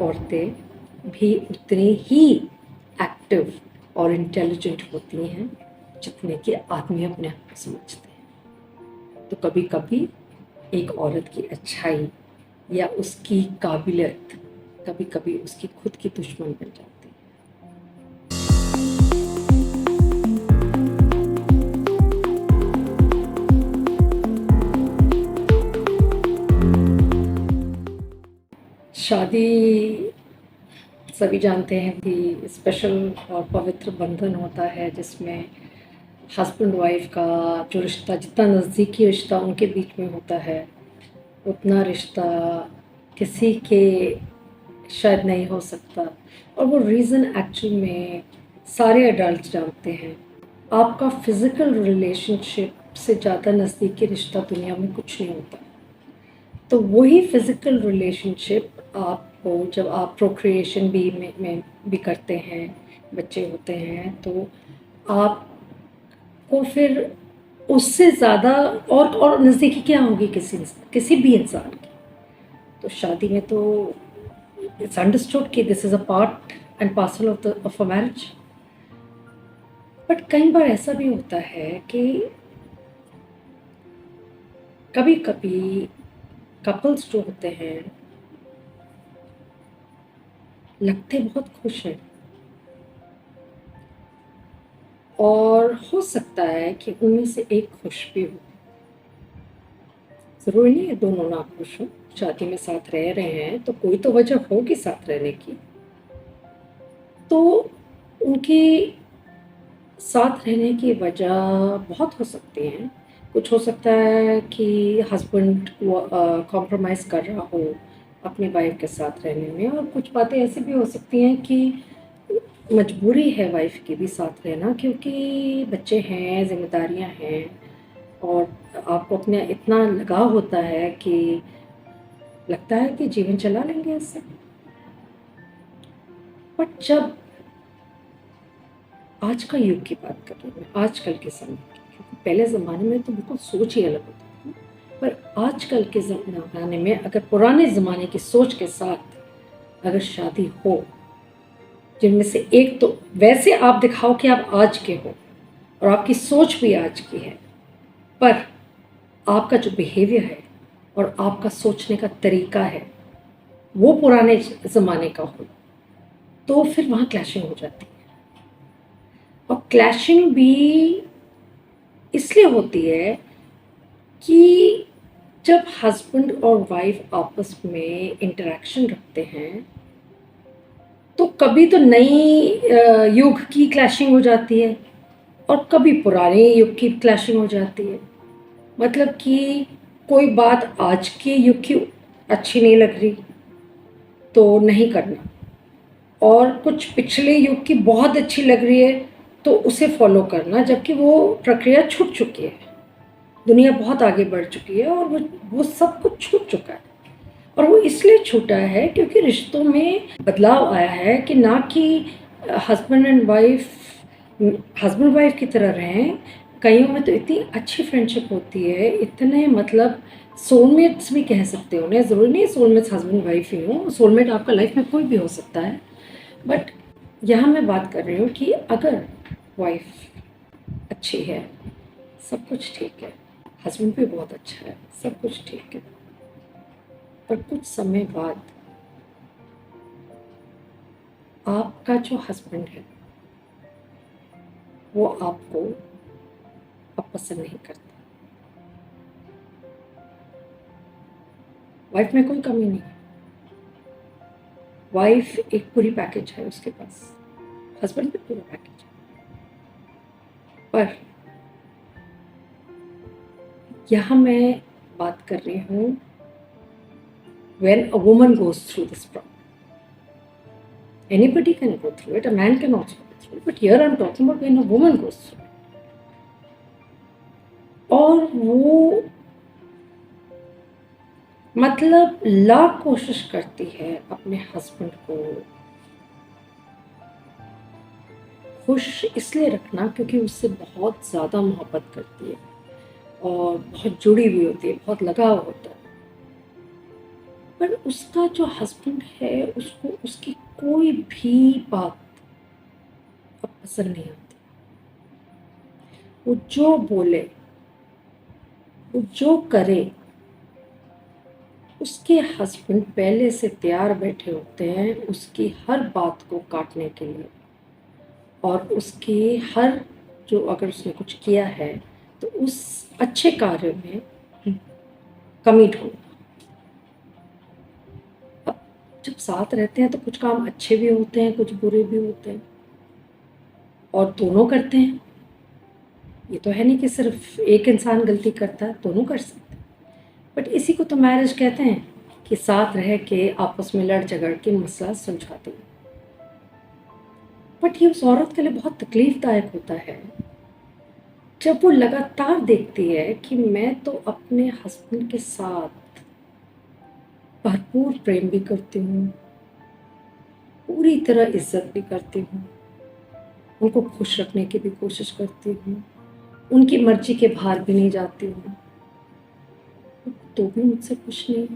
औरतें भी उतनी ही एक्टिव और इंटेलिजेंट होती हैं जितने कि आदमी अपने आप को समझते हैं। तो कभी कभी एक औरत की अच्छाई या उसकी काबिलियत कभी कभी उसकी खुद की दुश्मन बन जाती है। शादी सभी जानते हैं कि स्पेशल और पवित्र बंधन होता है जिसमें हस्बैंड वाइफ का जो रिश्ता, जितना नज़दीकी रिश्ता उनके बीच में होता है उतना रिश्ता किसी के शायद नहीं हो सकता। और वो रीज़न एक्चुअल में सारे अडल्ट जानते हैं। आपका फिज़िकल रिलेशनशिप से ज़्यादा नज़दीकी रिश्ता दुनिया में कुछ नहीं होता। तो वही फिज़िकल रिलेशनशिप आपको जब आप प्रोक्रिएशन में भी करते हैं, बच्चे होते हैं, तो आपको फिर उससे ज़्यादा और नज़दीकी क्या होगी किसी भी इंसान की। तो शादी में तो इट्स अंडरस्टूड कि this is a part and parcel of a marriage. But कई बार ऐसा भी होता है कि कभी कभी कपल्स जो होते हैं लगते बहुत खुश हैं और हो सकता है कि उनमें से एक खुश भी हो। ज़रूरी नहीं है दोनों ना खुश हो। शादी में साथ रह रहे हैं तो कोई तो वजह होगी साथ रहने की। तो उनकी साथ रहने की वजह बहुत हो सकती हैं। कुछ हो सकता है कि हस्बैंड कॉम्प्रोमाइज़ कर रहा हो अपनी वाइफ के साथ रहने में, और कुछ बातें ऐसी भी हो सकती हैं कि मजबूरी है वाइफ की भी साथ रहना, क्योंकि बच्चे हैं, जिम्मेदारियां हैं और आपको अपने इतना लगाव होता है कि लगता है कि जीवन चला लेंगे इससे। बट जब आज का युग की बात कर रही हूँ मैं, आजकल के समय की, क्योंकि पहले ज़माने में तो बिल्कुल सोच ही अलग होती थी। पर आजकल के ज़माने में अगर पुराने ज़माने की सोच के साथ अगर शादी हो, जिनमें से एक तो वैसे आप दिखाओ कि आप आज के हो और आपकी सोच भी आज की है, पर आपका जो बिहेवियर है और आपका सोचने का तरीका है वो पुराने ज़माने का हो, तो फिर वहाँ क्लैशिंग हो जाती है। और क्लैशिंग भी इसलिए होती है कि जब हस्बैंड और वाइफ आपस में इंटरेक्शन रखते हैं तो कभी तो नई युग की क्लैशिंग हो जाती है और कभी पुराने युग की क्लैशिंग हो जाती है। मतलब कि कोई बात आज के युग की अच्छी नहीं लग रही तो नहीं करना, और कुछ पिछले युग की बहुत अच्छी लग रही है तो उसे फॉलो करना, जबकि वो प्रक्रिया छूट चुकी है। दुनिया बहुत आगे बढ़ चुकी है और वो सब कुछ छूट चुका है। और वो इसलिए छूटा है क्योंकि रिश्तों में बदलाव आया है कि ना कि हस्बैंड वाइफ की तरह रहें। कईयों में तो इतनी अच्छी फ्रेंडशिप होती है, इतने मतलब सोलमेट्स भी कह सकते हो उन्हें। ज़रूरी नहीं सोलमेट्स हस्बैंड वाइफ ही हो, सोलमेट आपका लाइफ में कोई भी हो सकता है। बट यहाँ मैं बात कर रही हूँ कि अगर वाइफ अच्छी है, सब कुछ ठीक है, हस्बैंड भी बहुत अच्छा है, सब कुछ ठीक है, पर कुछ समय बाद आपका जो हस्बैंड है वो आपको अब पसंद नहीं करता। वाइफ में कोई कमी नहीं है, वाइफ एक पूरी पैकेज है उसके पास, हस्बैंड भी पूरा पैकेज है। पर यहाँ मैं बात कर रही हूँ when a woman goes through this problem. Anybody can go through it, a man can also go through it, but here I'm talking about when a woman goes through it. और वो मतलब लाख कोशिश करती है अपने हस्बैंड को खुश इसलिए रखना क्योंकि उससे बहुत ज़्यादा मोहब्बत करती है और बहुत जुड़ी हुई होती है, बहुत लगाव होता है। पर उसका जो हस्बैंड है उसको उसकी कोई भी बात अब पसंद नहीं आती। वो जो बोले, वो जो करे, उसके हस्बैंड पहले से तैयार बैठे होते हैं उसकी हर बात को काटने के लिए, और उसकी हर, जो अगर उसने कुछ किया है तो उस अच्छे कार्य में कमी ढूंढना। अब जब साथ रहते हैं तो कुछ काम अच्छे भी होते हैं, कुछ बुरे भी होते हैं, और दोनों करते हैं। ये तो है नहीं कि सिर्फ एक इंसान गलती करता है, दोनों कर सकते हैं। बट इसी को तो मैरिज कहते हैं, कि साथ रह के आपस में लड़ झगड़ के मसला सुलझाते हैं। बट ये उस औरत के लिए बहुत तकलीफदायक होता है जब वो लगातार देखती है कि मैं तो अपने हस्बैंड के साथ भरपूर प्रेम भी करती हूँ, पूरी तरह इज्जत भी करती हूँ, उनको खुश रखने की भी कोशिश करती हूँ, उनकी मर्जी के बाहर भी नहीं जाती हूँ, तो भी मुझसे खुश नहीं।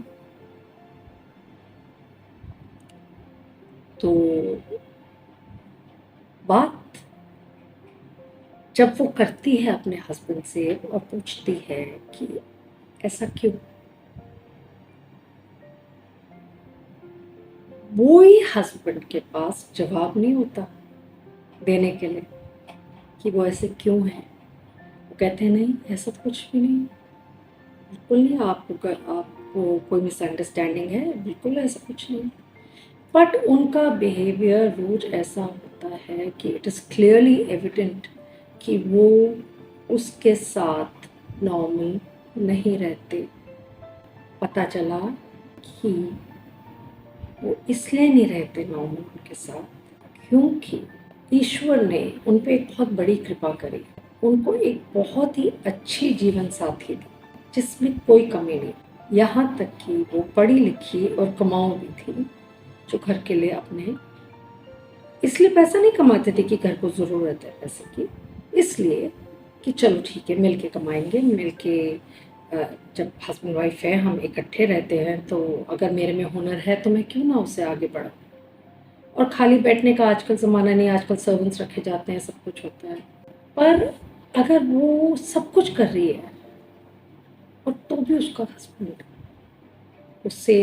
तो बात जब वो करती है अपने हस्बैंड से और पूछती है कि ऐसा क्यों, वो ही हस्बैंड के पास जवाब नहीं होता देने के लिए कि वो ऐसे क्यों है। वो कहते हैं नहीं ऐसा तो कुछ भी नहीं, बिल्कुल नहीं, आपको कोई मिसअंडरस्टैंडिंग है, बिल्कुल ऐसा कुछ नहीं। बट उनका बिहेवियर रोज ऐसा होता है कि इट इज़ क्लियरली एविडेंट कि वो उसके साथ नॉर्मल नहीं रहते। पता चला कि वो इसलिए नहीं रहते नॉर्मल उनके साथ क्योंकि ईश्वर ने उन पे एक बहुत बड़ी कृपा करी, उनको एक बहुत ही अच्छी जीवन साथी दी जिसमें कोई कमी नहीं, यहाँ तक कि वो पढ़ी लिखी और कमाऊ भी थी, जो घर के लिए अपने इसलिए पैसा नहीं कमाते थे कि घर को ज़रूरत है पैसे की, इसलिए कि चलो ठीक है मिल के कमाएंगे, मिल के जब हस्बैंड वाइफ है हम इकट्ठे रहते हैं तो अगर मेरे में हुनर है तो मैं क्यों ना उससे आगे बढ़ाऊँ। और खाली बैठने का आजकल ज़माना नहीं, आजकल सर्वेंट्स रखे जाते हैं, सब कुछ होता है। पर अगर वो सब कुछ कर रही है और तो भी उसका हस्बैंड उससे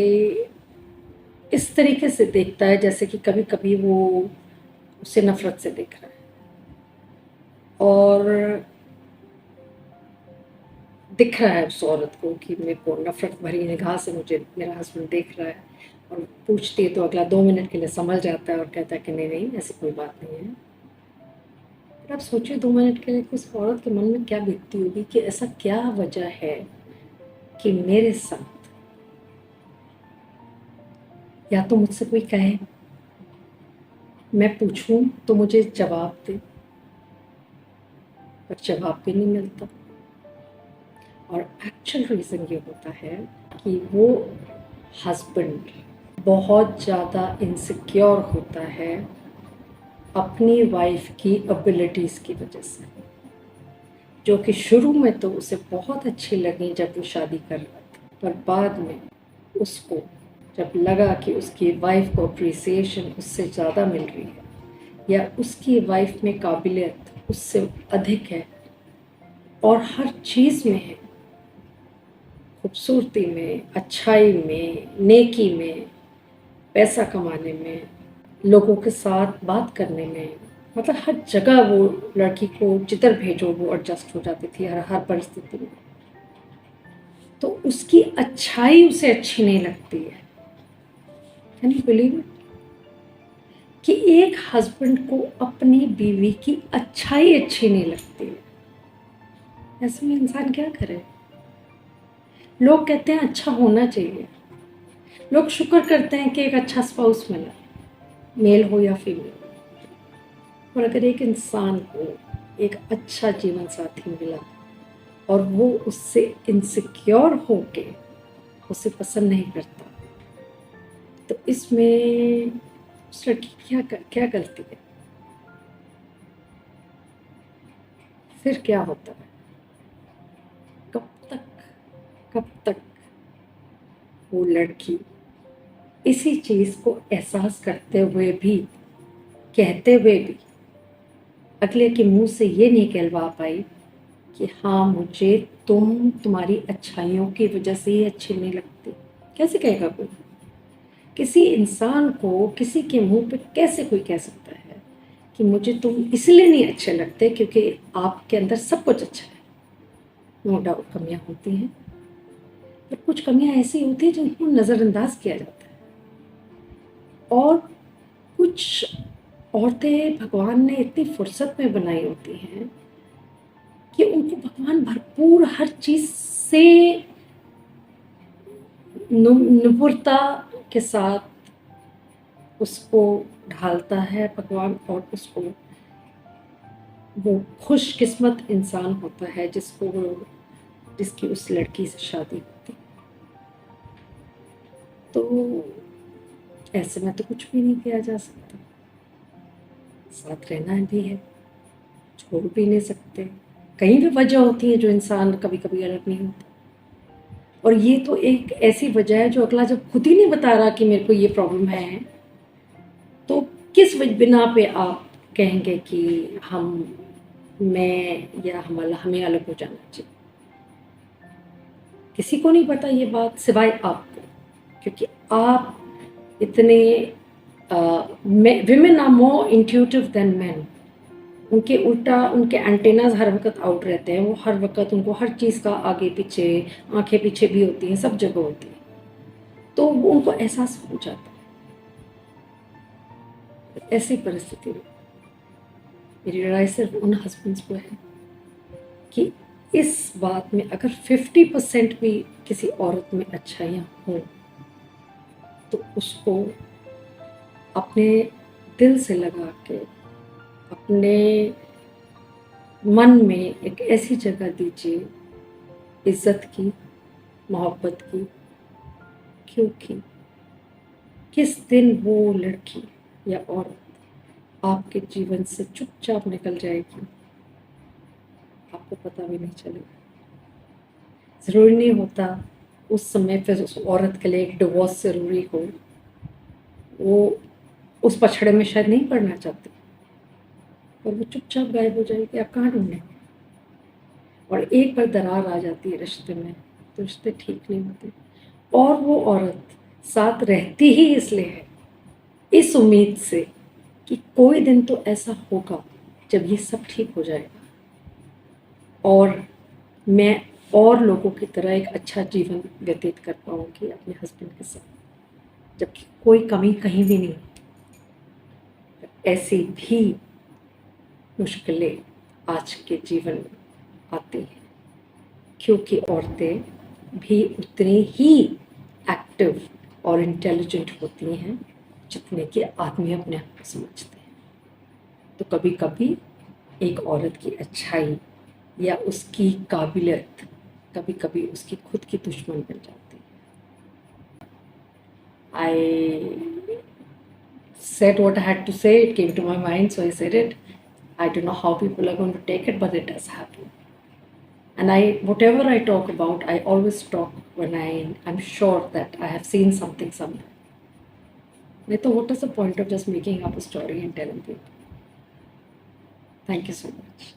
इस तरीके से देखता है जैसे कि कभी कभी वो उसे नफरत से देख रहा है, और दिख रहा है उस औरत को कि मेरे को नफरत भरी निगाह से मुझे मेरा हस्बैंड देख रहा है, और पूछती है तो अगला 2 मिनट के लिए समझ जाता है और कहता है कि नहीं नहीं ऐसी कोई बात नहीं है। पर आप सोचिए 2 मिनट के लिए कि उस औरत के मन में क्या बीतती होगी कि ऐसा क्या वजह है कि मेरे साथ, या तो मुझसे कोई कहे, मैं पूछूं तो मुझे जवाब दे, पर जवाब भी नहीं मिलता। और एक्चुअल रीज़न ये होता है कि वो हस्बैंड बहुत ज़्यादा इनसिक्योर होता है अपनी वाइफ की एबिलिटीज़ की वजह से, जो कि शुरू में तो उसे बहुत अच्छी लगी जब वो शादी कर रहा था, पर बाद में उसको जब लगा कि उसकी वाइफ को अप्रिसिएशन उससे ज़्यादा मिल रही है, या उसकी वाइफ में काबिलियत उससे अधिक है और हर चीज़ में है, खूबसूरती में, अच्छाई में, नेकी में, पैसा कमाने में, लोगों के साथ बात करने में, मतलब हर जगह वो लड़की को जिधर भेजो वो एडजस्ट हो जाती थी हर हर परिस्थिति में। तो उसकी अच्छाई उसे अच्छी नहीं लगती है। कैन यू बिलीव इट कि एक हस्बैंड को अपनी बीवी की अच्छाई अच्छी नहीं लगती है। ऐसे में इंसान क्या करे। लोग कहते हैं अच्छा होना चाहिए, लोग शुक्र करते हैं कि एक अच्छा स्पाउस मिला, मेल हो या फीमेल। और अगर एक इंसान को एक अच्छा जीवन साथी मिला और वो उससे इनसिक्योर होके उसे पसंद नहीं करता, तो इसमें उस लड़की की क्या गलती है। फिर क्या होता है, कब तक कब तक वो लड़की इसी चीज़ को एहसास करते हुए भी, कहते हुए भी अगले के मुंह से ये नहीं कहलवा पाई कि हाँ मुझे तुम्हारी अच्छाइयों की वजह से ही अच्छी नहीं लगती। कैसे कहेगा कोई? किसी इंसान को किसी के मुंह पे कैसे कोई कह सकता है कि मुझे तुम इसलिए नहीं अच्छे लगते क्योंकि आपके अंदर सब कुछ अच्छा है। नो डाउट कमियां होती हैं, पर कुछ कमियां ऐसी होती हैं जिनको नज़रअंदाज किया जाता है। और कुछ औरतें भगवान ने इतनी फुर्सत में बनाई होती हैं कि उनको भगवान भरपूर हर चीज़ से निपुणता के साथ उसको ढालता है भगवान, और उसको वो खुशकिस्मत इंसान होता है जिसकी उस लड़की से शादी होती। तो ऐसे में तो कुछ भी नहीं किया जा सकता, साथ रहना भी है, छोड़ भी नहीं सकते। कहीं भी वजह होती है जो इंसान कभी कभी अलग नहीं होता, और ये तो एक ऐसी वजह है जो अगला जब खुद ही नहीं बता रहा कि मेरे को ये प्रॉब्लम है, तो किस बिना पे आप कहेंगे कि मैं या हमें अलग हो जाना चाहिए? किसी को नहीं पता ये बात सिवाय आपको, क्योंकि आप इतने women are more intuitive than men. उनके उल्टा उनके एंटेनाज हर वक्त आउट रहते हैं, वो हर वक्त उनको हर चीज़ का आगे पीछे, आंखें पीछे भी होती हैं, सब जगह होती है, तो वो उनको एहसास हो जाता है। ऐसी परिस्थिति में मेरी राय सिर्फ उन हस्बैंड्स को है कि इस बात में अगर 50% भी किसी औरत में अच्छाइयाँ हों तो उसको अपने दिल से लगा के अपने मन में एक ऐसी जगह दीजिए इज्जत की, मोहब्बत की, क्योंकि किस दिन वो लड़की या औरत आपके जीवन से चुपचाप निकल जाएगी आपको पता भी नहीं चलेगा। ज़रूरी नहीं होता उस समय फिर उस औरत के लिए एक डिवोर्स ज़रूरी हो, वो उस पछड़े में शायद नहीं पड़ना चाहती, और वो चुपचाप गायब हो जाएगी, आप कहाँ ढूंढेंगे? और एक बार दरार आ जाती है रिश्ते में तो रिश्ते ठीक नहीं होते, और वो औरत साथ रहती ही इसलिए है, इस उम्मीद से कि कोई दिन तो ऐसा होगा जब ये सब ठीक हो जाएगा और मैं और लोगों की तरह एक अच्छा जीवन व्यतीत कर पाऊंगी अपने हस्बैंड के साथ, जबकि कोई कमी कहीं भी नहीं। ऐसी भी मुश्किलें आज के जीवन में आती हैं, क्योंकि औरतें भी उतनी ही एक्टिव और इंटेलिजेंट होती हैं जितने कि आदमी अपने आप को समझते हैं। तो कभी कभी एक औरत की अच्छाई या उसकी काबिलियत कभी कभी उसकी खुद की दुश्मन बन जाती है। I said what I had to say, it came to my mind, so I said it. I don't know how people are going to take it, but it does happen. And whatever I talk about, I always talk when I'm sure that I have seen something somewhere. So what is the point of just making up a story and telling people? Thank you so much.